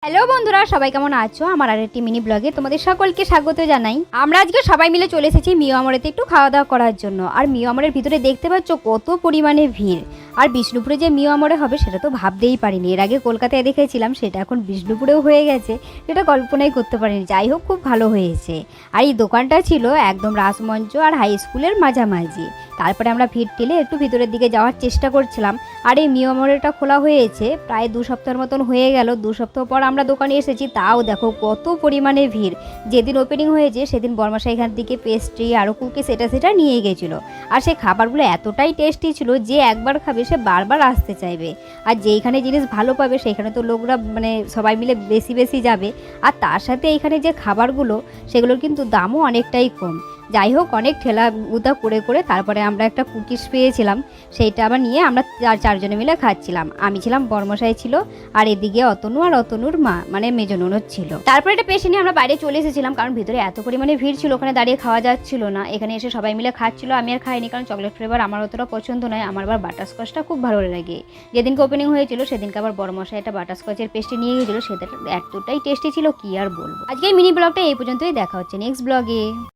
Hello বন্ধুরা, সবাই কেমন আছো? আমার আরেকটি মিনি ব্লগে তোমাদের সকলকে স্বাগত জানাই। আমরা আজকে সবাই মিলে চলে এসেছি মিও আমরেতে একটু খাওয়া দাওয়া করার জন্য। আর মিও আমরের ভিতরে দেখতে পাচ্ছ কত পরিমাণে ভিড়। আর বিষ্ণুপুরে যে মিও আমরে হবে সেটা তো ভাবতেই পারিনি। এর আগে কলকাতায় দেখেছিলাম, সেটা এখন বিষ্ণুপুরেও হয়ে গেছে, সেটা কল্পনাই করতে পারিনি। যাই হোক, খুব ভালো হয়েছে। আর এই দোকানটা ছিল একদম রাসমঞ্চ আর হাই স্কুলের মাঝামাঝি। তারপরে আমরা ভিড় ঠেলে একটু ভিতরের দিকে যাওয়ার চেষ্টা করছিলাম। আর এই মিও আমরেটা খোলা হয়েছে প্রায় 2 সপ্তাহের মতন হয়ে গেল। 2 সপ্তাহ পর আমরা দোকানে এসেছি, তাও দেখো কত পরিমাণে ভিড়। যেদিন ওপেনিং হয়েছে সেদিন বর্মাশা এখান থেকে পেস্ট্রি আরও কুকি সেটা নিয়ে গেছিলো। আর সেই খাবারগুলো এতটাই টেস্টি ছিল যে একবার খাবে সে বারবার আসতে চাইবে। আর যেইখানে জিনিস ভালো পাবে সেইখানে তো লোকরা সবাই মিলে বেশি বেশি যাবে। আর তার সাথে এইখানে যে খাবারগুলো সেগুলোর কিন্তু দামও অনেকটাই কম। যাই হোক, অনেক ঠেলা উদা করে করে তারপরে আমরা একটা কুকিজ পেয়েছিলাম, সেইটা আবার নিয়ে আমরা চারজনে মিলে খাচ্ছিলাম। আমি ছিলাম, বর্মশাই ছিল, আর এদিকে অতনু আর অতনুর মা মেজ ননদ ছিল। তারপরে এটা পেশে নিয়ে আমরা বাইরে চলে এসেছিলাম, কারণ ভিতরে এত পরিমাণে ভিড় ছিল, ওখানে দাঁড়িয়ে খাওয়া যাচ্ছিল না। এখানে এসে সবাই মিলে খাচ্ছিল। আমি আর খাইনি, কারণ চকলেট ফ্লেভার আমার অতটা পছন্দ নয়। আমার আবার বাটারস্কচটা খুব ভালো লাগে। যেদিনকে ওপেনিং হয়েছিল সেদিনকে আবার বড়মশাই একটা বাটারস্কচের পেস্ট্রি নিয়ে গিয়েছিল, সেটা এতটাই টেস্টি ছিল কি আর বলবো। আজকে এই মিনি ব্লগটা এই পর্যন্তই। দেখা হচ্ছে নেক্সট ব্লগে।